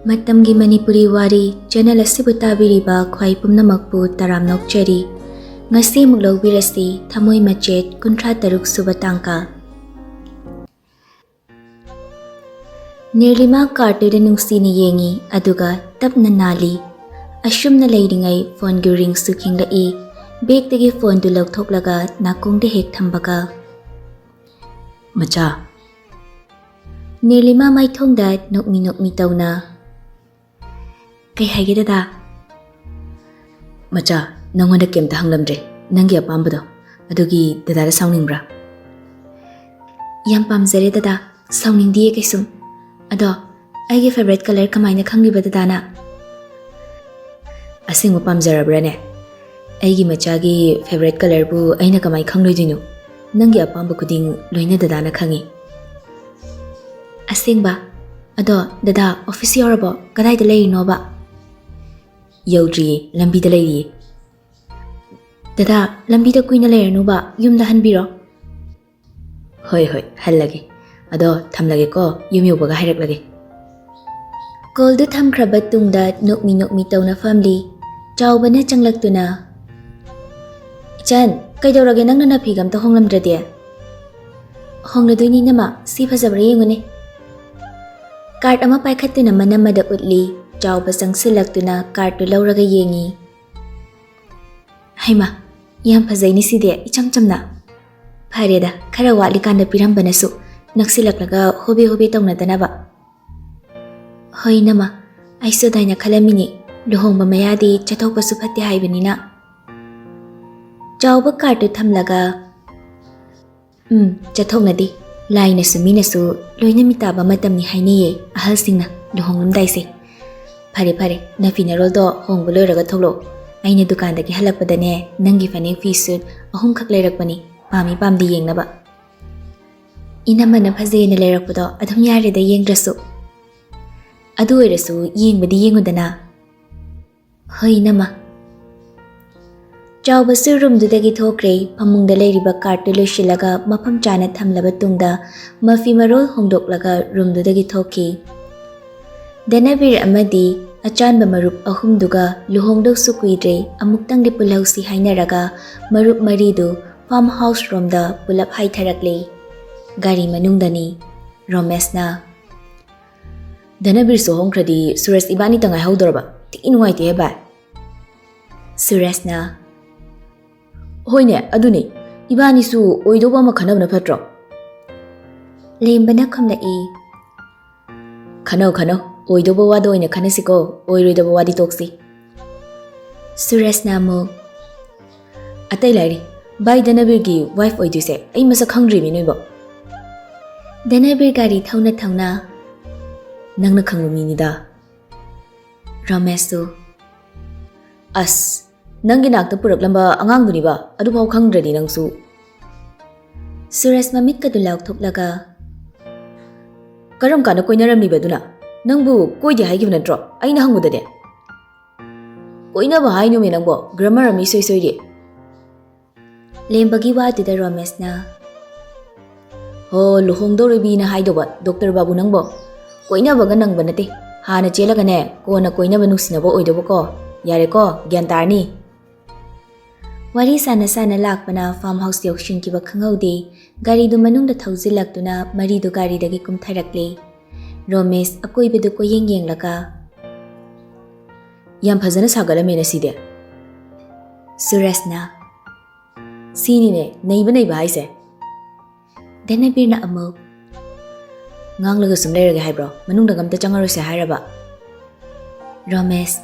Matamgi Manipuri Wari channel asibu tabiriba khwai pumnamakpu taram nokchari. Ngasi amuk lawbirasi Thamoi Machet 36 suba tangka. Nirupama kartuda nungsini yengi aduga tapna nali. Ashumna leiringai phone gi ring su khinglai. Bag tagi phone du lauthoklaga nakongda hek thambaga. Macha. Nirupama maithongda nokmi tawna. Kay haige dada. Macha, nangonda kemta hanglamdre. Nangi apambado. Adugi dadara saungingbra. Yam pamjare dada. Sauningdiye kaisum. Ado, aige favorite color kamaina khangliba dadana. Asingwa pamjarabrane. Aigi machagi favorite color bu aina kamai khangloidinu. Nangi apamba kuding loina dadana khangi. Asingba. Ado, dada office yorabo kadaida leirino ba. Yaudri lambida leiri. Dada, lambida kuina leirno ba yumda hanbiro. Hoi, hallage. Ado thamlage ko yum yobaga hairaklage. Call du thamkraba tungda nokmi tawna family. Chawbana changlaktuna. Chan, kaidawrage nangna napigam ta honglamdrade. Hongladoini nama si phajabra yengune. Card ama paikhattuna manamada utli. Chawba sangsilaktuna card tu lawraga yengi. Haima, yam phajai ni side icham chamna. Phareda khara wali kanda pirambanasu naksilaklaga hobe tawna danaba. Hoi nama, aiso daina khalamini luhongba mayadi chathokpasu phatte haibanina. Chawba card tu thamlaga chathoknadi lainasu minasu loina mitaba matamni hainiye ahalsingna luhonglamdaise. Pare, nafina roldo hongbu loiraga thoklo. Aina dukandagi halakpadane nangi fanek fi suit ahum khak leirakpani pami pamdi yengnaba. Inamana phajena leirakpado adhum yareda yengdrasu. Adu oirasu yengbadi yengudana. Hoi nama. Chawba su room dudagi thokre phamungda leiriba card tu loisilaga mafam chana thamlaba tungda mafi marol hongdoklaga room dudagi thoki. Danabir amadi achanba marup ahumduga luhongdok su kuidre amuktang di pulaw si hainaraga marup maridu farmhouse room da pulap haitharakle. Gari manungdani Romesh na. Danabir so hongkradi Suresh ibani tangai haudorba. Ti inuwaiti heba. Suresh na. Hoine aduni ibani su oidoba ma khanabna phatro. Lembana khamlai. Khano. Oidoba wado oina khanasiko oiroidoba wadi toksi. Suresh na mo. Atai lairi. Bai Danabir gi wife oiduse. Ai masa khangri mi noibo. Danabir gari thauna. Nangna khangbu mi da. Romesh su. As. Nangi nakta puraklamba angang duni ba. Adu phau khangradi nangsu. Suresh mamit ka dulaw thoklaga. Karam kana koinaramni baduna. Nangbu koidi haigib natro. Aina hangudade. Koina ba hainu me nangbo. Grammar ami soide. Lembagi wa duda Romesh na. Ho luhongdoribi na haidoba Dr. Babu nangbo. Koina baga nangba nate. Hana chelaga ne kona koina ba nungsinaba oidoba ko. Yare ko gyan tarni. Wari sana lakpana farmhouse yokshin kiba khangaude. Gari du manungda thauzilaktuna maridu gari dagi kumtharakle. Romesh akoibedu ko yenglaga. Yam phajana sagalame na side. Suresh na. Sini ne naiba haise. Danabir na amuk. Nganglaga sum leiraga haibro. Manungda gamta changarose hairaba. Romesh.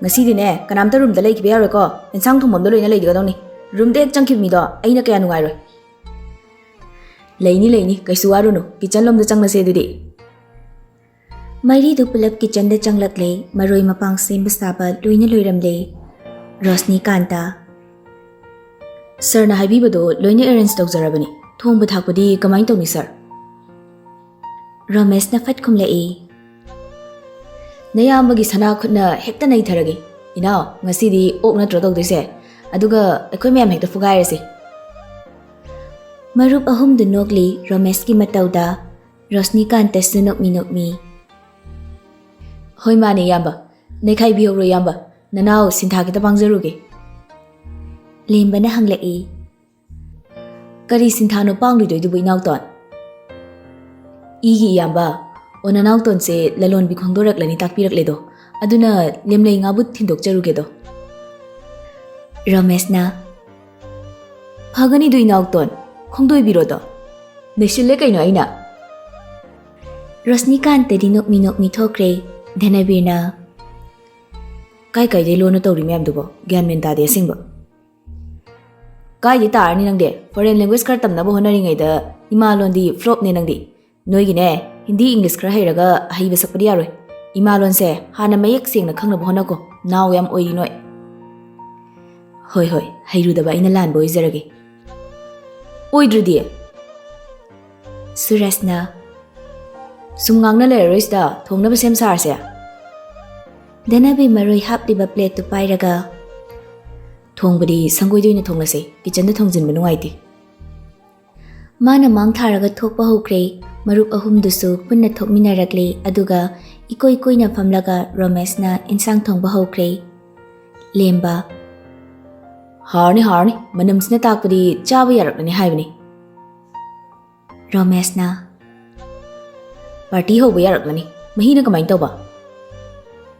Ngasidi ne kanamta room da leikibe yaroi ko. Ensang thomomda loina leidiga dongni. Room de changkib mi do aina kaya nungairoi. Laini kaisu warunu kitchen lom da changnase dudi. Mari du pulap kitchen da changlakle maroi mapang semba saba loina loiramle. Rosni kanta. Sir na haibibado loina arrange tawjarabani. Thongba thakpadi kamai tawni sir. Romesh na fat khumlai. Nayambagi sana khutna hekta nai tharagi. Ina ngasidi ok na tro tawdise. Aduga ekhoi mayam hekta fugairase. Marup ahum du nokli Romesh ki matauda Rosni kanta su nokmi. Hoi mane yamba. Nekai bihoro yamba. Nanao sintha kita pangzaruge. Lembana hanglaki. Kari sinthano pangluidoi dubu inauton. Igi yamba. O nanauton se lalon bikhongdorak lani takpirak ledo. Aduna lemlei ngabut thindok charuge do. Romesh na. Phagani du inauton. Khongdoi birodo. Neshille kaino aina. Rosnikant di nokmi thokre. Dhanabir na. Kai kai de lono tawri myam dubo. Gyan men ta de singba. Kai di tar ni nang de. Foreign language kar tamna bo honari ngai da. Ima lon di flop ne nang di. Noi gi ne. Hindi English kar hairaga hai ba sakpadi yaroi. Ima lon se hana mayek sing na khangna bo honako. Naw yam oi noi. Hoi hoi. Hairu da ba ina lan bo izarage. Oi drudi. Suresh na. Sumngang na le rois da. Thong na ba sem sar se. Dhanabir maroi hapliba plate tu pairaga. Thongbadi sangoi doina thonglase. Kitchen da thongjin ba nungai Mana mang tharaga thokpa hokre. Marup ahumdusu punna thokminaragle aduga ikoi koina famlaga Romesh na insang thongba hokre. Lemba. Harni manam sina takpadi chaba yaraklani haibani. Romesh na. Party hoba yaraklani. Mahina kamai tawba.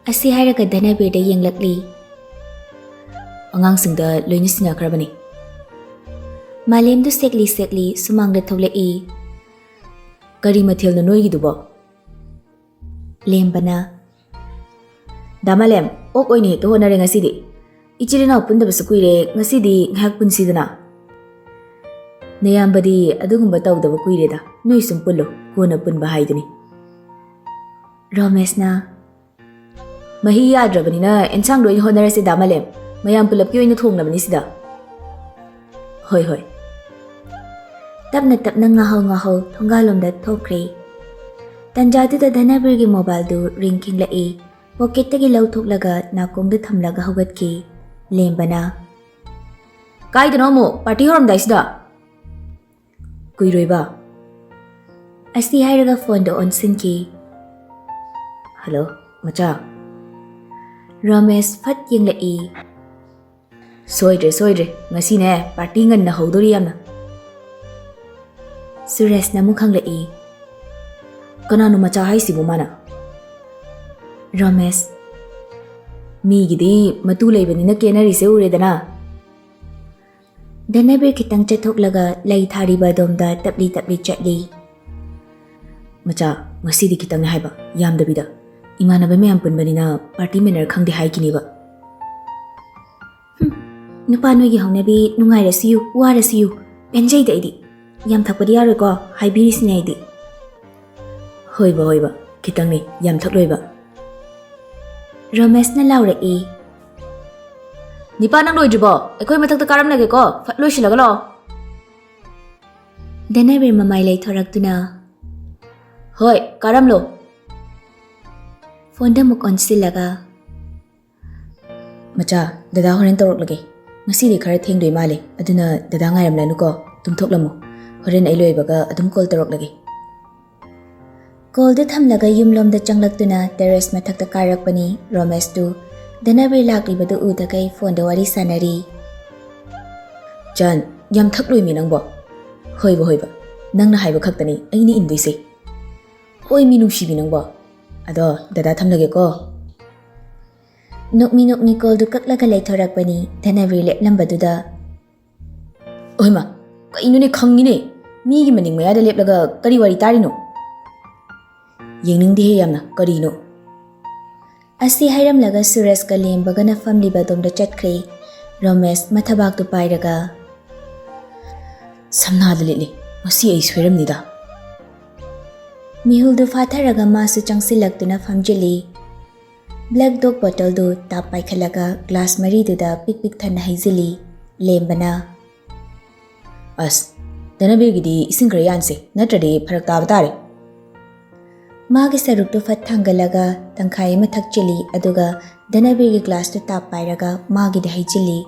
Asi hairaga Dhanabir da yenglakli. Angang singda loina sinakrabani. Malem du sekli sumangda thoklai. Kari mathil na noi gidubo. Lembana. Damalem, ok oini hekta honare ngasidi. Ichirina pundaba sukuire ngasidi ngak punsidana. Nayambadi adugumba tawdaba kuireda. Noi sum pullo kona punba haidani. Romesh na. Mahi yadrabani na ensang loina honare se damalem. Mayam pulap ki oina thongnabani sida. Hoi. Tapna ngahau thongalomda thokre. Tanjadida Dhanabir gi mobile du ring kinglai. Pocket tagi lau thoklaga nakongda thamlaga hogatki. Lembana. Kai dano mo party horam daisda. Kuiroiba. Asi hairaga phone do on sinki. Hello, macha. Romesh phat yenglai. Soidre. Ngasi ne party ngan na hodori yamna. Suresh na mukhang lai. Kanano macha haisi mo mana. Romesh. Mi gidi matu leibani na kenari se uredana. Dhanabir kitang chathoklaga lai thariba domda tapli chatli. Macha ngasi di kitang na haiba yamdabida. Imanaba mayam punbani na party manner khangde haikini ba. Nupa gi haunabi nungai rasiyu wara siyu penjai daidi. Yam thakpadi yaroi ko haibiri sinaidi. Hoiba kitang ni yam thakloiba. Romesh na laurai. Nipa nang loidribo ekoi mathakta karam lage ko fatloi silaga lo. Dhanabir mamai lai thoraktuna. Hoi karam lo. Phone da muk on silaga. Macha dada horen torok lage. Ngasi di khara thengdoi male aduna dada ngairam lanu ko tumthoklamo. Horen ai loibaga adum call torok lage. Call da thamlaga yumlomda changlaktuna terrace mathakta karakpani Romesh tu Dhanabir laklibadu udagai phone da wari sanari. Chan yam thakloi mi nangbo. Hoiba nangna haiba khaktani aini indise. Hoi mi nungsibi nangbo. Ado dada thamlage ko. Nokmi call du kaklaga lai thorakpani Dhanabir leplambaduda. Oima kaino ne khangine mi gi maning maya da leplaga kari wari tarino. Yengningdi he yamna karino. Asi hairamlaga Suresh ka lembaga na famliba domda chatkre. Romesh mathabak tu pairaga. Samna dalili masi ai sweramnida. Mihul du fatharaga masu changsilaktuna famjili. Black dog bottle du tap paikhalaga glass mari du da pik thana haizili. Lembana. As Dhanabir gidi ising kara yanse natradi pharak taba tare. Magi saruk tu fat thangalaga tangkhai mathak chili aduga Dhanabir gi glass tu tap pairaga magi de haizili.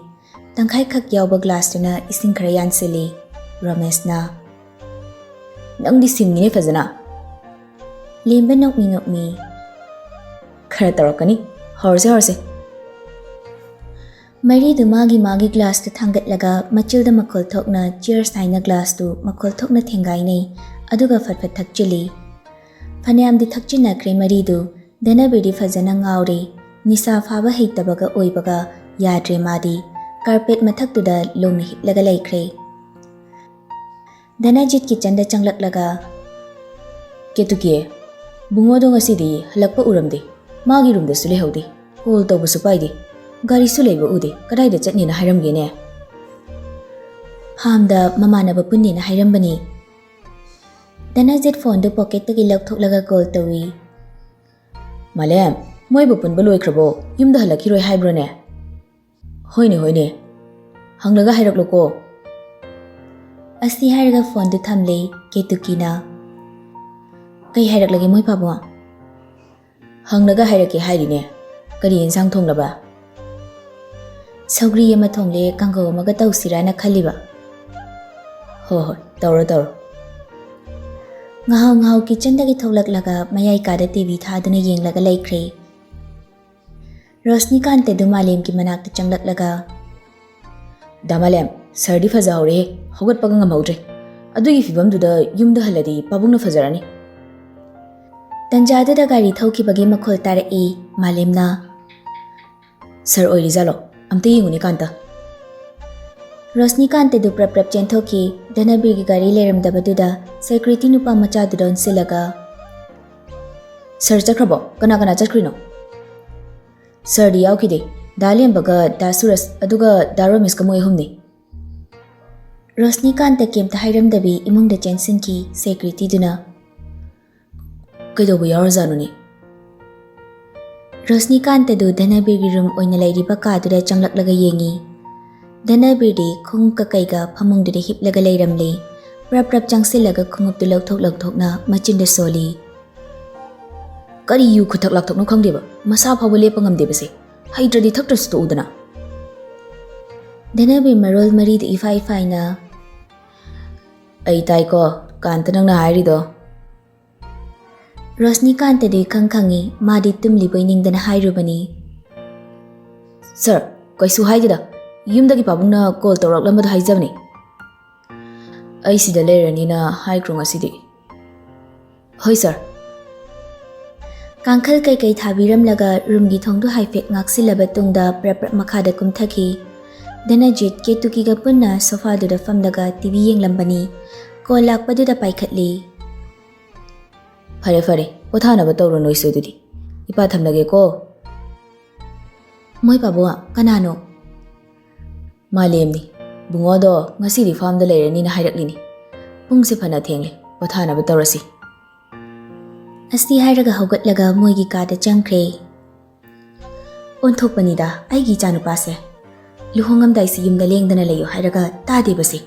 Tangkhai khak yawba glass tu na ising kara yansili. Romesh na. Nangdi singine fazana. Lemba nokmi. ꯈꯔ ꯇꯧꯔꯛꯀꯅꯤ ꯍꯧꯔꯁꯦ ꯃꯔꯤꯗꯨ ꯃꯥꯒꯤ ꯒ꯭ꯂꯥꯁꯇꯨ ꯊꯥꯡꯒꯠꯂꯒ ꯃꯆꯤꯜꯗ ꯃꯈꯣꯜ ꯊꯣꯛꯅ ꯆꯤꯌꯔꯁ ꯍꯥꯏꯅ ꯒ꯭ꯂꯥꯁꯇꯨ ꯃꯈꯣꯜ ꯊꯣꯛꯅ ꯊꯦꯡꯒꯥꯏꯅꯩ ꯑꯗꯨꯒ ꯐꯠ ꯊꯛꯆꯤꯜꯂꯤ ꯐꯅꯌꯥꯝꯗꯤ ꯊꯛꯆꯤꯟꯅꯈ꯭ꯔꯦ ꯃꯔꯤꯗꯨ ꯙꯅꯕꯤꯔꯗꯤ ꯐꯖꯅ ꯉꯥꯎꯔꯦ ꯅꯤꯁꯥ ꯐꯥꯕ ꯍꯩꯇꯕꯒ ꯑꯣꯏꯕꯒ ꯌꯥꯗ꯭ꯔꯦ ꯃꯥꯗꯤ ꯀꯥꯔꯄꯦꯠ ꯃꯊꯛꯇꯨꯗ ꯂꯣꯡꯅ ꯍꯤꯞꯂꯒ ꯂꯩꯈ꯭ꯔꯦ ꯙꯅꯖꯤꯠ ꯀꯤꯆꯟꯗ ꯆꯪꯂꯛꯂꯒ ꯀꯦꯇꯨꯀꯤ ꯕꯨꯡꯉꯣꯗꯣ ꯉꯁꯤꯗꯤ ꯍꯜꯂꯛꯄ ꯎꯔꯝꯗꯦ ꯃꯥꯒꯤ ꯔꯨꯝꯗꯁꯨ ꯂꯩꯍꯧꯗꯦ ꯀꯣꯜ ꯇꯧꯕꯁꯨ ꯄꯥꯏꯗꯦ ꯒꯥꯔꯤꯁꯨ ꯂꯩꯕ ꯎꯗꯦ ꯀꯗꯥꯏꯗ ꯆꯠꯅꯦꯅ ꯍꯥꯏꯔꯝꯒꯦꯅꯦ ꯐꯥꯝꯗ ꯃꯃꯥꯟꯅꯕ ꯄꯨꯟꯅꯦꯅ ꯍꯥꯏꯔꯝꯕꯅꯤ ꯙꯅꯖꯤꯠ ꯐꯣꯟꯗꯨ ꯄꯣꯀꯦꯠꯇꯒꯤ ꯂꯧꯊꯣꯛꯂꯒ ꯀꯣꯜ ꯇꯧꯏ ꯃꯥꯂꯦꯝ ꯃꯣꯏꯕꯨ ꯄꯨꯟꯕ ꯂꯣꯏꯈ꯭ꯔꯕꯣ ꯌꯨꯝꯗ ꯍꯜꯂꯛꯈꯤꯔꯣꯏ ꯍꯥꯏꯕ꯭ꯔꯣꯅꯦ ꯍꯣꯏꯅꯦ ꯍꯪꯂꯒ ꯍꯥꯏꯔꯛꯂꯣꯀꯣ ꯑꯁꯤ ꯍꯥꯏꯔꯒ ꯐꯣꯟꯗꯨ ꯊꯝꯂꯦ ꯀꯦꯇꯨꯀꯤꯅ ꯀꯩ ꯍꯥꯏꯔꯛꯂꯒꯦ ꯃꯣꯏ ꯄꯥꯕꯨꯡ ꯍꯪꯂꯒ ꯍꯥꯏꯔꯛꯀꯦ ꯍꯥꯏꯔꯤꯅꯦ ꯀꯔꯤ ꯌꯦꯟꯁꯥꯡ ꯊꯣꯡꯂꯕ ꯁꯧꯒ꯭ꯔꯤ ꯑꯃ ꯊꯣꯡꯂꯦ ꯀꯥꯡꯒꯧ ꯑꯃꯒ ꯇꯧꯁꯤꯔꯥꯅ ꯈꯜꯂꯤꯕ ꯍꯣꯏ ꯇꯧꯔꯣ ꯉꯍꯥꯎ ꯀꯤꯆꯟꯗꯒꯤ ꯊꯣꯛꯂꯛꯂꯒ ꯃꯌꯥꯏ ꯀꯥꯗ ꯇꯤꯚꯤ ꯊꯥꯗꯨꯅ ꯌꯦꯡꯂꯒ ꯂꯩꯈ꯭ꯔꯦ ꯔꯣꯁꯅꯤꯀꯥꯟꯇꯗꯨ ꯃꯥꯂꯦꯝꯒꯤ ꯃꯅꯥꯛꯇ ꯆꯪꯂꯛꯂꯒ ꯗꯥ ꯃꯥꯂꯦꯝ ꯁꯔꯗꯤ ꯐꯖꯍꯧꯔꯦꯍꯦ ꯍꯧꯒꯠꯄꯒ ꯉꯝꯍꯧꯗ꯭ꯔꯦ ꯑꯗꯨꯒꯤ ꯐꯤꯕꯝꯗꯨꯗ ꯌꯨꯝꯗ ꯍꯜꯂꯗꯤ ꯄꯥꯕꯨꯡꯅ ꯐꯖꯔꯅꯤ ꯇꯟꯖꯥꯗꯨꯗ ꯒꯥꯔꯤ ꯊꯧꯈꯤꯕꯒꯤ ꯃꯈꯣꯜ ꯇꯥꯔꯛꯏ ꯃꯥꯂꯦꯝꯅ ꯁꯔ ꯑꯣꯏꯔꯤꯖꯥꯠꯂꯣ ꯑꯝꯇ ꯌꯦꯡꯉꯨꯅꯦ ꯀꯥꯟꯇ ꯔꯣꯁꯅꯤꯀꯥꯟꯇꯗꯨ ꯄ꯭ꯔꯞ ꯆꯦꯟꯊꯣꯛꯈꯤ ꯙꯅꯕꯤꯔꯒꯤ ꯒꯥꯔꯤ ꯂꯩꯔꯝꯗꯕꯗꯨꯗ ꯁꯦꯀ꯭ꯌꯨꯔꯤꯇꯤ ꯅꯨꯄꯥ ꯃꯆꯥꯗꯨꯗ ꯑꯣꯟꯁꯤꯜꯂꯒ ꯁꯔ ꯆꯠꯈ꯭ꯔꯕꯣ ꯀꯅꯥ ꯆꯠꯈ꯭ꯔꯤꯅꯣ ꯁꯔꯗꯤ ꯌꯥꯎꯈꯤꯗꯦ ꯗꯥ ꯂꯦꯝꯕꯒ ꯗꯥ ꯁꯨꯔꯁ ꯑꯗꯨꯒ ꯗꯥ ꯔꯣꯃꯦꯁꯀ ꯃꯣꯏ ꯑꯍꯨꯝꯅꯤ ꯔꯣꯁꯅꯤꯀꯥꯟꯇ ꯀꯦꯝꯇ ꯍꯥꯏꯔꯝꯗꯕꯤ ꯏꯃꯨꯡꯗ ꯆꯦꯟꯁꯤꯟꯈꯤ ꯁꯦꯀ꯭ꯌꯨꯔꯤꯇꯤꯗꯨꯅ ꯀꯩꯗꯧꯕ ꯌꯥꯎꯔꯖꯥꯠꯅꯣꯅꯦ ꯔꯣꯁꯅꯤꯀꯥꯟꯇꯗꯨ ꯙꯅꯕꯤꯔꯒꯤ ꯔꯨꯝ ꯑꯣꯏꯅ ꯂꯩꯔꯤꯕ ꯀꯥꯗꯨꯗ ꯆꯪꯂꯛꯂꯒ ꯌꯦꯡꯉꯤ ꯙꯅꯕꯤꯔꯗꯤ ꯈꯣꯡꯎꯞꯀ ꯀꯩꯒ ꯐꯃꯨꯡꯗꯨꯗ ꯍꯤꯞꯂꯒ ꯂꯩꯔꯝꯂꯦ ꯄ꯭ꯔꯞ ꯆꯪꯁꯤꯜꯂꯒ ꯈꯣꯡꯎꯞꯇꯨ ꯂꯧꯊꯣꯛꯅ ꯃꯆꯤꯟꯗ ꯁꯣꯜꯂꯤ ꯀꯔꯤ ꯌꯨ ꯈꯨꯊꯛ ꯂꯥꯛꯊꯣꯛꯅꯣ ꯈꯪꯗꯦꯕ ꯃꯁꯥ ꯐꯥꯎꯕ ꯂꯦꯞꯄ ꯉꯝꯗꯦꯕꯁꯦ ꯍꯩꯇ꯭ꯔꯗꯤ ꯊꯛꯇ꯭ꯔꯁꯨ ꯇꯣꯛꯎꯗꯅ ꯙꯅꯕꯤꯔ ꯃꯔꯣꯜ ꯃꯔꯤꯗ ꯏꯐꯥꯏꯅ ꯑꯩ ꯇꯥꯏꯀꯣ ꯀꯥꯟꯇ ꯅꯪꯅ ꯍꯥꯏꯔꯤꯗꯣ ꯔꯣꯁꯅꯤꯀꯥꯟꯇꯗꯨ ꯈꯪꯉꯤ ꯃꯥꯗꯤ ꯇꯨꯝꯂꯤꯕꯣꯏ ꯅꯤꯡꯗꯅ ꯍꯥꯏꯔꯨꯕꯅꯤ ꯁꯔ ꯀꯩꯁꯨ ꯍꯥꯏꯗꯦꯗ ꯌꯨꯝꯗꯒꯤ ꯄꯥꯕꯨꯡꯅ ꯀꯣꯜ ꯇꯧꯔꯛꯂꯝꯕꯗꯣ ꯍꯥꯏꯖꯕꯅꯤ ꯑꯩ ꯁꯤꯗ ꯂꯩꯔꯅꯤꯅ ꯍꯥꯏꯈ꯭ꯔꯣ ꯉꯁꯤꯗꯤ ꯍꯣꯏ ꯁꯔ ꯀꯥꯡꯈꯜ ꯀꯩꯀꯩ ꯊꯥꯕꯤꯔꯝꯂꯒ ꯔꯨꯝꯒꯤ ꯊꯣꯡꯗꯨ ꯍꯥꯏꯐꯦꯠ ꯉꯥꯛꯁꯤꯜꯂꯕ ꯇꯨꯡꯗ ꯄ꯭ꯔꯞ ꯃꯈꯥꯗ ꯀꯨꯝꯊꯈꯤ ꯙꯅꯖꯤꯠ ꯀꯦꯇꯨꯀꯤꯒ ꯄꯨꯟꯅ ꯁꯣꯐꯥꯗꯨꯗ ꯐꯝꯂꯒ ꯇꯤꯚꯤ ꯌꯦꯡꯂꯝꯕꯅꯤ ꯀꯣꯜ ꯂꯥꯛꯄꯗꯨꯗ ꯄꯥꯏꯈꯠꯂꯤ ꯐꯔꯦ ꯄꯣꯊꯥꯅꯕ ꯇꯧꯔꯣ ꯅꯣꯏꯁꯨ ꯑꯗꯨꯗꯤ ꯏꯄꯥ ꯊꯝꯂꯒꯦꯀꯣ ꯃꯣꯏ ꯄꯥꯕꯨꯡ ꯀꯅꯥꯅꯣ ꯃꯥꯂꯦꯝꯅꯤ ꯕꯨꯡꯉꯣꯗꯣ ꯉꯁꯤꯗꯤ ꯐꯥꯝꯗ ꯂꯩꯔꯅꯤꯅ ꯍꯥꯏꯔꯛꯂꯤꯅꯤ ꯄꯨꯡꯁꯦ ꯐꯅ ꯊꯦꯡꯂꯦ ꯄꯣꯊꯥꯅꯕ ꯇꯧꯔꯁꯤ ꯑꯁꯤ ꯍꯥꯏꯔꯒ ꯍꯧꯒꯠꯂꯒ ꯃꯣꯏꯒꯤ ꯀꯥꯗ ꯆꯪꯈ꯭ꯔꯦ ꯑꯣꯟꯊꯣꯛꯄꯅꯤꯗ ꯑꯩꯒꯤ ꯏꯆꯥꯅꯨꯄꯥꯁꯦ ꯂꯨꯍꯣꯡꯉꯝꯗꯥꯏꯁꯤ ꯌꯨꯝꯗ ꯂꯦꯡꯗꯅ ꯂꯩꯌꯣ ꯍꯥꯏꯔꯒ ꯇꯥꯗꯦꯕꯁꯦ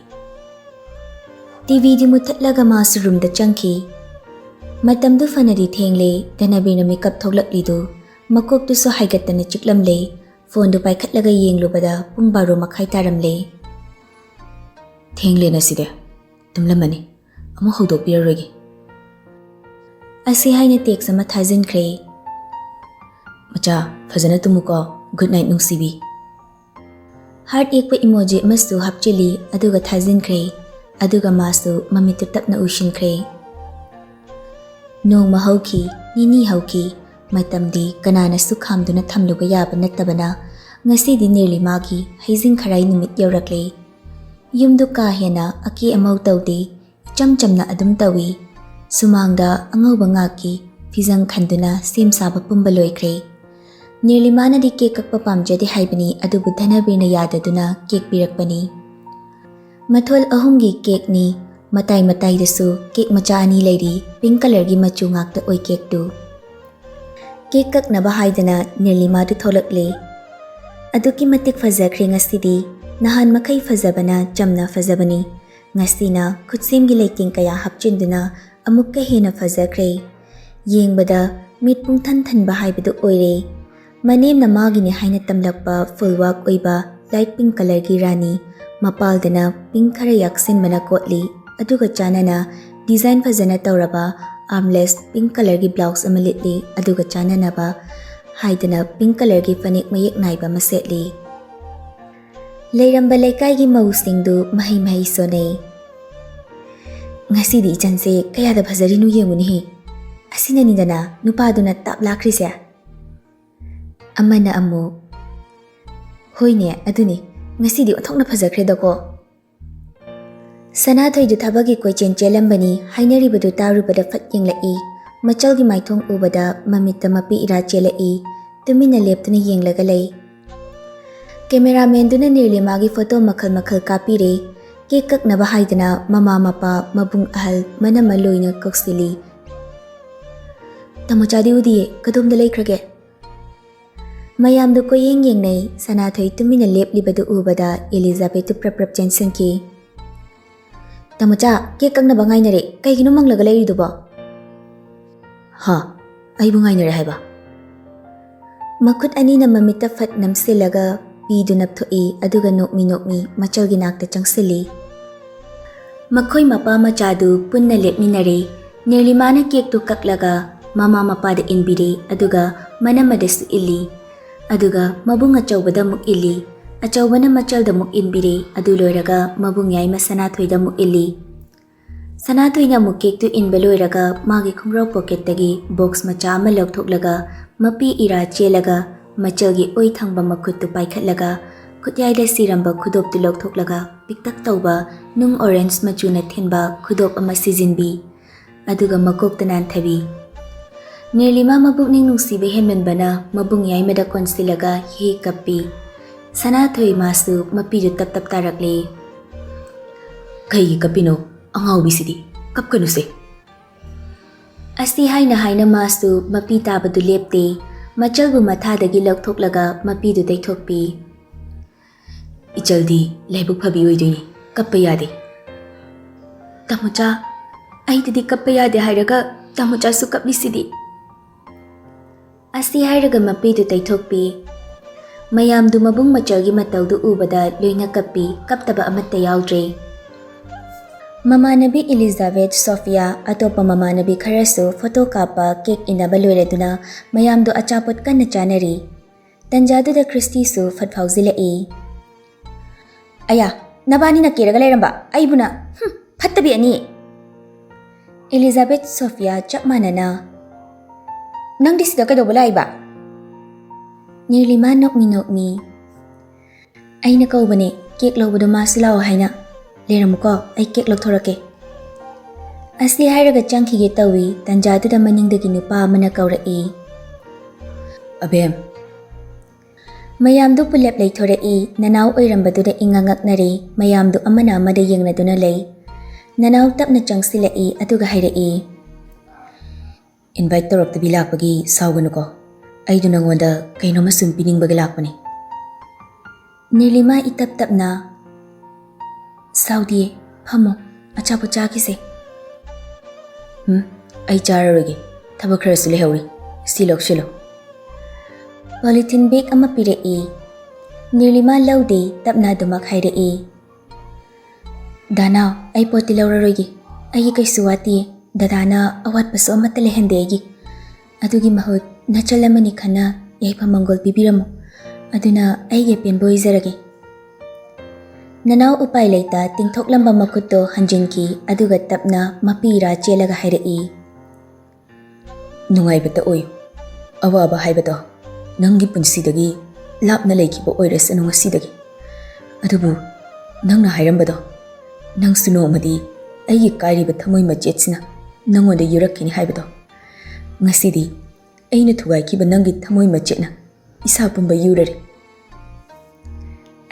ꯇꯤꯚꯤꯗꯤ ꯃꯨꯠꯊꯠꯂꯒ ꯃꯥꯁꯨ ꯔꯨꯝꯗ ꯆꯪꯈꯤ ꯃꯇꯝꯗꯨ ꯐꯅꯗꯤ ꯊꯦꯡꯂꯦ ꯙꯅꯕꯤꯔꯅ ꯃꯤꯀꯞ ꯊꯣꯛꯂꯛꯂꯤꯗꯨ ꯃꯀꯣꯛꯇꯨꯁꯨ ꯍꯥꯏꯒꯠꯇꯅ ꯆꯤꯛꯂꯝꯂꯦ ꯐꯣꯟꯗꯨ ꯄꯥꯏꯈꯠꯂꯒ ꯌꯦꯡꯂꯨꯕꯗ ꯄꯨꯡ 12:30 ꯇꯥꯔꯝꯂꯦ ꯊꯦꯡꯂꯦꯅ ꯁꯤꯗꯤ ꯇꯨꯝꯂꯝꯃꯅꯤ ꯑꯃꯨꯛ ꯍꯧꯗꯣꯛꯄꯤꯔꯔꯣꯏꯒꯦ ꯑꯁꯤ ꯍꯥꯏꯅ ꯇꯦꯛꯁ ꯑꯃ ꯊꯥꯖꯤꯟꯈ꯭ꯔꯦ ꯃꯆꯥ ꯐꯖꯅ ꯇꯨꯝꯃꯨꯀꯣ ꯒꯨꯗ ꯅꯥꯏꯠ ꯅꯨꯡꯁꯤꯕꯤ ꯍꯥꯔꯠ ꯌꯦꯛꯄ ꯏꯃꯣꯖꯤ ꯑꯃꯁꯨ ꯍꯥꯞꯆꯤꯜꯂꯤ ꯑꯗꯨꯒ ꯊꯥꯖꯤꯟꯈ꯭ꯔꯦ ꯑꯗꯨꯒ ꯃꯥꯁꯨ ꯃꯃꯤꯠꯇꯨ ꯇꯞꯅ ꯎꯏꯁꯤꯟꯈ꯭ꯔꯦ ꯅꯣꯡꯃ ꯍꯧꯈꯤ ꯅꯤꯅꯤ ꯍꯧꯈꯤ ꯃꯇꯝꯗꯤ ꯀꯅꯥꯅꯁꯨ ꯈꯥꯝꯗꯨꯅ ꯊꯝꯂꯨꯕ ꯌꯥꯕ ꯅꯠꯇꯕꯅ ꯉꯁꯤꯗꯤ ꯅꯤꯔꯂꯤꯃꯥꯒꯤ ꯍꯩꯖꯤꯡ ꯈꯔꯥꯏ ꯅꯨꯃꯤꯠ ꯌꯧꯔꯛꯂꯦ ꯌꯨꯝꯗꯨ ꯀꯥ ꯍꯦꯟꯅ ꯑꯀꯦ ꯑꯃꯧ ꯇꯧꯗꯦ ꯏꯆꯝ ꯆꯝꯅ ꯑꯗꯨꯝ ꯇꯧꯏ ꯁꯨꯃꯥꯡꯗ ꯑꯉꯧꯕ ꯉꯥꯛꯀꯤ ꯐꯤꯖꯪ ꯈꯟꯗꯨꯅ ꯁꯦꯝ ꯁꯥꯕ ꯄꯨꯝꯕ ꯂꯣꯏꯈ꯭ꯔꯦ ꯅꯤꯔꯂꯤꯃꯥꯅꯗꯤ ꯀꯦꯛ ꯀꯛꯄ ꯄꯥꯝꯖꯗꯦ ꯍꯥꯏꯕꯅꯤ ꯑꯗꯨꯕꯨ ꯙꯅꯕꯤꯔꯅ ꯌꯥꯗꯗꯨꯅ ꯀꯦꯛ ꯄꯤꯔꯛꯄꯅꯤ ꯃꯊꯣꯜ 3ꯒꯤ ꯀꯦꯛꯅꯤ ꯃꯇꯥꯏꯗꯁꯨ ꯀꯦꯛ ꯃꯆꯥ 2 ꯂꯩꯔꯤ ꯄꯤꯡ ꯀꯂꯔꯒꯤ ꯃꯆꯨ ꯉꯥꯛꯇ ꯑꯣꯏ ꯀꯦꯛꯇꯨ ꯀꯦꯛ ꯀꯛꯅꯕ ꯍꯥꯏꯗꯅ ꯅꯤꯔꯂꯤꯃꯥꯗꯨ ꯊꯣꯛꯂꯛꯂꯦ ꯑꯗꯨꯛꯀꯤ ꯃꯇꯤꯛ ꯐꯖꯈ꯭ꯔꯦ ꯉꯁꯤꯗꯤ ꯅꯍꯥꯟ ꯃꯈꯩ ꯐꯖꯕꯅ ꯆꯝꯅ ꯐꯖꯕꯅꯤ ꯉꯁꯤꯅ ꯈꯨꯠꯁꯦꯝꯒꯤ ꯂꯩꯇꯦꯡ ꯀꯌా ꯍꯥꯞꯆꯤꯟꯗꯨꯅ ꯑꯃꯨꯛꯀ ꯍꯦꯟꯅ ꯐꯖꯈ꯭ꯔꯦ ꯌꯦꯡꯕꯗ ꯃꯤꯠ ꯄꯨꯡꯊꯟ ꯊꯟꯕ ꯍꯥꯏꯕꯗꯨ ꯑꯣꯏꯔꯦ ꯃꯅꯦꯝꯅ ꯃꯥꯒꯤꯅꯤ ꯍꯥꯏꯅ ꯇꯝꯂꯛꯄ ꯐꯨꯜꯋꯥꯛ ꯑꯣꯏꯕ ꯂꯥꯏꯠ ꯄꯤꯡ ꯀꯂꯔꯒꯤ ꯔꯥꯅꯤ ꯃꯄꯥꯜꯗꯅ ꯄꯤꯡ ꯈꯔ ꯌꯥꯛꯁꯤꯟꯕꯅ ꯀꯣꯠꯂꯤ ꯑꯗꯨꯒ ꯆꯥꯟꯅꯅ ꯗꯤꯖꯥꯏꯟ ꯐꯖꯅ ꯇꯧꯔꯕ ꯑꯥꯔꯝꯂꯦꯁ ꯄꯤꯡ ꯀꯂꯔꯒꯤ ꯕ꯭ꯂꯥꯎꯁ ꯑꯃ ꯂꯤꯠꯂꯤ ꯑꯗꯨꯒ ꯆꯥꯟꯅꯅꯕ haidana pink color gi fanik mayek naiba ma setli. Leiramba lekai gi mausingdu mahai sonei. Ngasi di ichanse kaya da phazari nu yenguni hi. Asina nidana nupaduna tap lakrise. Amana amu. Hoine aduni ngasi di othokna phajakre dako. Sana thoi du thabagi koi chen chelambani hainari badu taru bada phat yenglai. Machal gi maithong ubada mamita mapi ira chelai. Tumina leptuna yenglaga lai. Cameraman duna Nirupama gi photo makhal kapire. Kek na bahaydana mama mapa mabung ahal manama loina koksili. Tamochadi udiye kadumda laikrage. Mayamdu ko yeng nei sana thoi tumina leplibadu ubada Elizabeth prap Jensen ki. Tamocha kek na bangai nare kaigino manglaga lairiduba. Ha, ai bungai nare haiba. Makut ani na mamita fat namsilaga pidu napthoi aduga nokmi machal gi nakta changsili. Makhoi mapa machadu punna lepminare Nirupama kek tu kaklaga mama mapa da inbiri aduga manamadasu illi aduga mabung achawbada muk illi achawbana machal da muk inbiri adu loiraga mabung yai masana thoi da muk illi Sanathoi na muk kek tu inba loiraga magi khumraw pocket tagi box macha ama lauthoklaga mapi ira chelaga machal gi oi thangba makhut tu paikhatlaga Kutyai da siramba khudop tu lauthoklaga piktak tauba nung orange machuna thinba khudop ama seasonbi aduga makok tanan thabi Nirupama mabukning nungsibe henmanbana mabung yai meda konsilaga he kappi Sanathoi masu mapidu tap tarakle Kai kapino angau bisidi kapkanu se Asti haina masu mapi tabadu lepte machalbu mathadagi lauthoklaga mapidu daithokpi Ichaldi laibuk phabi oidini kappa yade Tamocha aididi kappa yade hairaga tamocha su kaplisidi Asi hairaga mapidu taithokpi mayamdu mabung machalgi matawdu ubada loina kappi kaptaba amatta yaudre Mamanabi Elizabeth Sophia atopa mamanabi kharasu photo kapa kek inaba loireduna mayamdu achapot kanna chanari tanjadu da Christy su fatphawzilai Aya, nabani na kiraga lairamba, aibuna, fattabi ani. Elizabeth Sophia chakmanana. Nang disida ka dobula iba? Nirupama nokmi. Ay nakaw bani, kek lawbado masulao haina. Liramuko, ay kek lawthorake. Asli hairaga changkige tawi, tanjado da maningdagi nupa manakawrai. Abem. Mayamdu pulap lay thorai nanaw oirambadu da ingangak nari mayamdu amana amada yengnaduna lay nanaw tapna changsilai aduga hairai Invite torok tabi lakpagi sawganu ko aidu nangonda kaino masum piningbagi lakpani Nirupama itap na Saudi phamo achapo chakise ai chararagi thaba kharasu lehawi silok shilo Polythene bag ama pirai. Nirupama laude tapna dumak hairai. Danaw ay poti laurarogi. Ay kay suwati dadana awat paso ama talehendegi. Adugi mahot nachalamani kana yay pamanggol bibiramo. Aduna ay yapin boizaragi. Nanaw upay layta tingtok lamba makuto hanjinki aduga tapna mapira chelaga hairai. Nungay bata oy. Awa ba hay bato? Nangi punsidagi lapna laikiba oiras anu ngasidagi adubu nangna hairambado nang sunomadi aigi kairiba Thamoi Machetna nangonda yurakini haibado ngasidi aina thugaikiba nangi Thamoi Machetna isa pumba yurare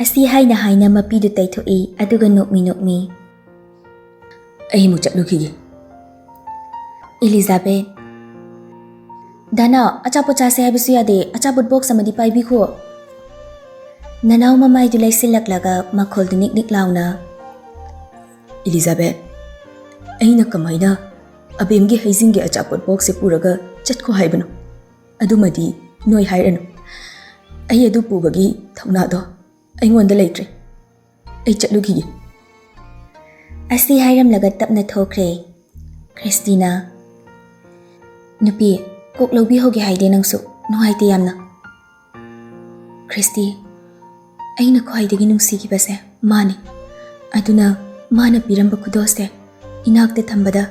Asi haina mapidu taithoi aduga nokmi ai mu chatlukigi Elizabeth Dana, achapot chase habisu yade, achapot box amadi paibi ko. Nanaw mamay dulay silaklaga makhol dunik launa. Elizabeth, ay nakamay na. Abimgi haizinggi achapot box puraga chat ko haibano. Adumadi, noy hairano. Ay adu pubagi thaunado. Ay ngonda laytre. Ay chatlugi. Asi hairam lagat tap na thokre. Christina. Nupi, Kok lawbi hogi haide nangsu ꯅꯨꯡꯉꯥꯏꯇꯦ ꯌꯥꯝꯅ ꯈ꯭ꯔꯤꯁꯇꯤ ꯑꯩꯅ ꯈ꯭ꯋꯥꯏꯗꯒꯤ ꯅꯨꯡꯁꯤꯈꯤꯕꯁꯦ ꯃꯥꯅꯤ ꯑꯗꯨꯅ ꯃꯥꯅ ꯄꯤꯔꯝꯕ ꯈꯨꯗꯣꯜꯁꯦ ꯏꯅꯥꯛꯇ ꯊꯝꯕꯗ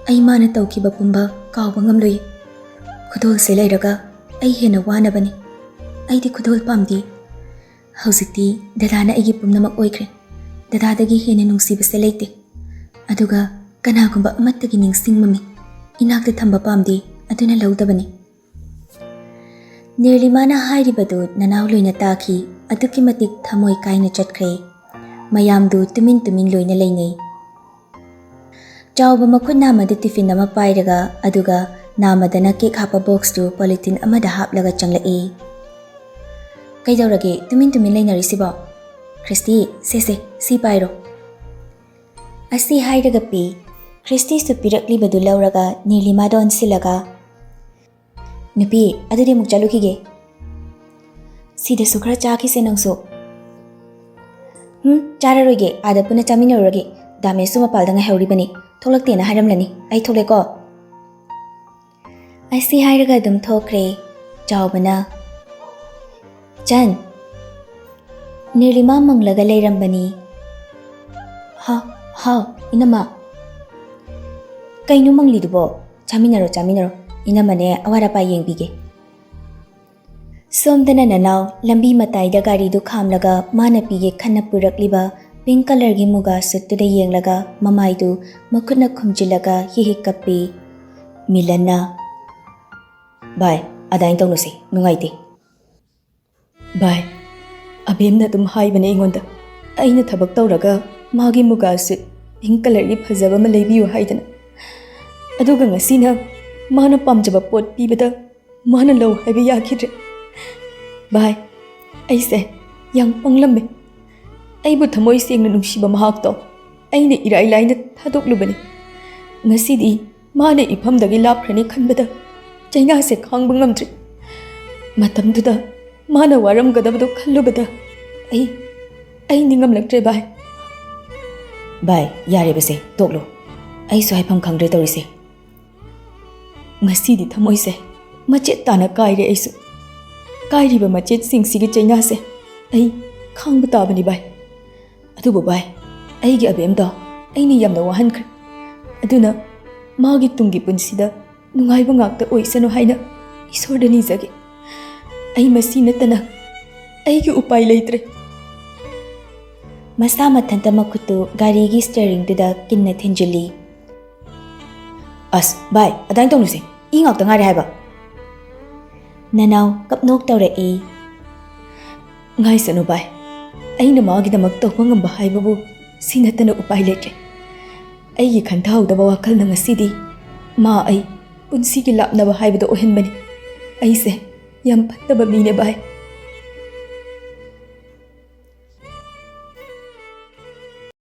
ꯑꯩ ꯃꯥꯅ ꯇꯧꯈꯤꯕ ꯄꯨꯝꯕ ꯀꯥꯎꯕ ꯉꯝꯂꯣꯏ ꯈꯨꯗꯣꯜꯁꯦ ꯂꯩꯔꯒ ꯑꯩ ꯍꯦꯟꯅ ꯋꯥꯅꯕꯅꯤ ꯑꯩꯗꯤ ꯈꯨꯗꯣꯜ ꯄꯥꯝꯗꯦ ꯍꯧꯖꯤꯛꯇꯤ ꯗꯗꯥꯅ ꯑꯩꯒꯤ ꯄꯨꯝꯅꯃꯛ ꯑꯣꯏꯈ꯭ꯔꯦ ꯗꯗꯥꯗꯒꯤ ꯍꯦꯟꯅ ꯅꯨꯡꯁꯤꯕꯁꯦ ꯂꯩꯇꯦ ꯑꯗꯨꯒ ꯀꯅꯥꯒꯨꯝꯕ ꯑꯃꯠꯇꯒꯤ ꯅꯤꯡꯁꯤꯡꯃꯃꯤ ꯏꯅꯥꯛꯇ ꯊꯝꯕ ꯄꯥꯝꯗꯦ ꯑꯗꯨꯅ ꯂꯧꯗꯕꯅꯤ ꯅꯤꯔꯂꯤꯃꯥꯅ ꯍꯥꯏꯔꯤꯕꯗꯨ ꯅꯅꯥꯎ ꯂꯣꯏꯅ ꯇꯥꯈꯤ ꯑꯗꯨꯛꯀꯤ ꯃꯇꯤꯛ ꯊꯃꯣꯏ ꯀꯥꯏꯅ ꯆꯠꯈ꯭ꯔꯦ ꯃꯌꯥꯝꯗꯨ ꯇꯨꯃꯤꯟ ꯇꯨꯃꯤꯟ ꯂꯣꯏꯅ ꯂꯩꯅꯩ ꯆꯥꯎꯕ ꯃꯈꯨꯠ ꯅꯥꯝꯃꯗ ꯇꯤꯐꯤꯟ ꯑꯃ ꯄꯥꯏꯔꯒ ꯑꯗꯨꯒ ꯅꯥꯝꯃꯗꯅ ꯀꯦꯛ ꯍꯥꯞꯄ ꯕꯣꯛꯁꯇꯨ ꯄꯣꯂꯤꯊꯤꯟ ꯑꯃꯗ ꯍꯥꯞꯂꯒ ꯆꯪꯂꯛꯏ ꯀꯩꯗꯧꯔꯒꯦ ꯇꯨꯃꯤꯟ ꯇꯨꯃꯤꯟ ꯂꯩꯅꯔꯤꯁꯤꯕꯣ ꯈ꯭ꯔꯤꯁꯇꯤ ꯁꯦꯁꯦ ꯁꯤ ꯄꯥꯏꯔꯣ ꯑꯁꯤ ꯍꯥꯏꯔꯒ ꯄꯤ ꯈ꯭ꯔꯤꯁꯇꯤꯁꯨ ꯄꯤꯔꯛꯂꯤꯕꯗꯨ ꯂꯧꯔꯒ ꯅꯤꯔꯂꯤꯃꯥꯗ ꯑꯣꯟꯁꯤꯜꯂꯒ ꯅꯨꯄꯤ ꯑꯗꯨꯗꯤ ꯑꯃꯨꯛ ꯆꯠꯂꯨꯈꯤꯒꯦ ꯁꯤꯗꯁꯨ ꯈꯔ ꯆꯥꯈꯤꯁꯦ ꯅꯪꯁꯨ ꯆꯥꯔꯔꯣꯏꯒꯦ ꯑꯥꯗ ꯄꯨꯟꯅ ꯆꯥꯃꯤꯟꯅꯔꯨꯔꯒꯦ ꯗꯥꯃꯦꯁꯨ ꯃꯄꯥꯜꯗ ꯉꯥꯏꯍꯧꯔꯤꯕꯅꯤ ꯊꯣꯛꯂꯛꯇꯦꯅ ꯍꯥꯏꯔꯝꯂꯅꯤ ꯑꯩ ꯊꯣꯛꯂꯦꯀꯣ ꯑꯁꯤ ꯍꯥꯏꯔꯒ ꯑꯗꯨꯝ ꯊꯣꯛꯈ꯭ꯔꯦ ꯆꯥꯎꯕꯅ ꯆꯟ ꯅꯤꯔꯂꯤꯃꯥ ꯃꯪꯂꯒ ꯂꯩꯔꯝꯕꯅꯤ ꯍꯥꯎ ꯏꯅꯝꯃ ꯀꯩꯅꯣ ꯃꯪꯂꯤꯗꯨꯕꯣ ꯆꯥꯃꯤꯟꯅꯔꯣ ꯏꯅꯝꯃꯅꯦ ꯑꯋꯥꯠ ꯑꯄꯥ ꯌꯦꯡꯕꯤꯒꯦ ꯁꯣꯝꯗꯅ ꯅꯅꯥꯎ ꯂꯝꯕꯤ ꯃꯇꯥꯏꯗ ꯒꯥꯔꯤꯗꯨ ꯈꯥꯝꯂꯒ ꯃꯥꯅ ꯄꯤꯒꯦ ꯈꯟꯅ ꯄꯨꯔꯛꯂꯤꯕ ꯄꯤꯡ ꯀꯂꯔꯒꯤ ꯃꯨꯒꯥ ꯁꯨꯠꯇꯨꯗ ꯌꯦꯡꯂꯒ ꯃꯃꯥꯏꯗꯨ ꯃꯈꯨꯠꯅ ꯈꯨꯝꯖꯤꯜꯂꯒ ꯍꯤꯛ ꯀꯞꯄꯤ ꯃꯤꯂꯟꯅ ꯚꯥꯏ ꯑꯗꯥꯏꯅ ꯇꯧꯅꯨꯁꯤ ꯅꯨꯡꯉꯥꯏꯇꯦ ꯚꯥꯏ ꯑꯕꯦꯝꯅ ꯑꯗꯨꯝ ꯍꯥꯏꯕꯅꯦ ꯑꯩꯉꯣꯟꯗ ꯑꯩꯅ ꯊꯕꯛ ꯇꯧꯔꯒ ꯃꯥꯒꯤ ꯃꯨꯒꯥ ꯁꯨꯠ ꯄꯤꯡ ꯀꯂꯔꯒꯤ ꯐꯖꯕ ꯑꯃ ꯂꯩꯕꯤꯌꯨ ꯍꯥꯏꯗꯅ ꯑꯗꯨꯒ ꯉꯁꯤꯅ ꯃꯥꯅ ꯄꯥꯝꯖꯕ ꯄꯣꯠ ꯄꯤꯕꯗ ꯃꯥꯅ ꯂꯧ ꯍꯥꯏꯕ ꯌꯥꯈꯤꯗ꯭ꯔꯦ ꯚꯥꯏ ꯑꯩꯁꯦ ꯌꯥꯝ ꯄꯪꯂꯝꯃꯦ ꯑꯩꯕꯨ ꯊꯃꯣꯏ ꯁꯦꯡꯅ ꯅꯨꯡꯁꯤꯕ ꯃꯍꯥꯛꯇꯣ ꯑꯩꯅ ꯏꯔꯥꯏ ꯂꯥꯏꯅ ꯊꯥꯗꯣꯛꯂꯨꯕꯅꯤ ꯉꯁꯤꯗꯤ ꯃꯥꯅ ꯏꯐꯝꯗꯒꯤ ꯂꯥꯞꯈ꯭ꯔꯅꯤ ꯈꯟꯕꯗ ꯆꯩꯅꯥꯁꯦ ꯈꯥꯡꯕ ꯉꯝꯗ꯭ꯔꯦ ꯃꯇꯝꯗꯨꯗ ꯃꯥꯅ ꯋꯥꯔꯝꯒꯗꯕꯗꯣ ꯈꯜꯂꯨꯕꯗ ꯑꯩ ꯅꯤꯡꯉꯝꯂꯛꯇ꯭ꯔꯦ ꯚꯥꯏ ꯌꯥꯔꯦꯕꯁꯦ ꯇꯣꯛꯂꯣ ꯑꯩꯁꯨ ꯍꯥꯏꯐꯝ ꯈꯪꯗ꯭ꯔꯦ ꯇꯧꯔꯤꯁꯦ ꯉꯁꯤꯗꯤ ꯊꯃꯣꯏꯁꯦ ꯃꯆꯦꯠ ꯇꯥꯅ ꯀꯥꯏꯔꯦ ꯑꯩꯁꯨ ꯀꯥꯏꯔꯤꯕ ꯃꯆꯦꯠꯁꯤꯡꯁꯤꯒꯤ ꯆꯩꯅꯥꯁꯦ ꯑꯩ ꯈꯥꯡꯕ ꯇꯥꯕꯅꯤ ꯚꯥꯏ ꯑꯗꯨꯕꯨ ꯚꯥꯏ ꯑꯩꯒꯤ ꯑꯕꯦꯝꯗꯣ ꯑꯩꯅ ꯌꯥꯝꯅ ꯋꯥꯍꯟꯈ꯭ꯔꯦ ꯑꯗꯨꯅ ꯃꯥꯒꯤ ꯇꯨꯡꯒꯤ ꯄꯨꯟꯁꯤꯗ ꯅꯨꯡꯉꯥꯏꯕ ꯉꯥꯛꯇ ꯑꯣꯏꯁꯅꯨ ꯍꯥꯏꯅ ꯏꯁꯣꯔꯗ ꯅꯤꯖꯒꯦ ꯑꯩ ꯃꯁꯤ ꯅꯠꯇꯅ ꯑꯩꯒꯤ ꯎꯄꯥꯏ ꯂꯩꯇ꯭ꯔꯦ ꯃꯁꯥ ꯃꯊꯟꯇ ꯃꯈꯨꯠꯇꯨ ꯒꯥꯔꯤꯒꯤ ꯁ꯭ꯇꯤꯌꯔꯤꯡꯗꯨꯗ ꯀꯤꯟꯅ ꯊꯤꯟꯖꯤꯜꯂꯤ ꯑꯁ ꯚꯥꯏ ꯑꯗꯥꯏꯅ ꯇꯧꯅꯨꯁꯦ ꯏ ꯉꯥꯛꯇ ꯉꯥꯏꯔꯦ ꯍꯥꯏꯕ ꯅꯅꯥꯎ ꯀꯞꯅꯣꯛ ꯇꯧꯔꯛꯏ ꯉꯥꯏꯁꯅꯨ ꯚꯥꯏ ꯑꯩꯅ ꯃꯥꯒꯤꯗꯃꯛ ꯇꯧꯕ ꯉꯝꯕ ꯍꯥꯏꯕꯕꯨ ꯁꯤ ꯅꯠꯇꯅ ꯎꯄꯥꯏ ꯂꯩꯇ꯭ꯔꯦ ꯑꯩꯒꯤ ꯈꯟꯊꯍꯧꯗꯕ ꯋꯥꯈꯜꯅ ꯉꯁꯤꯗꯤ ꯃꯥ ꯑꯩ ꯄꯨꯟꯁꯤꯒꯤ ꯂꯥꯞꯅꯕ ꯍꯥꯏꯕꯗꯣ ꯑꯣꯏꯍꯟꯕꯅꯤ ꯑꯩꯁꯦ ꯌꯥꯝ ꯐꯠꯇꯕ ꯃꯤꯅꯦ ꯚꯥꯏ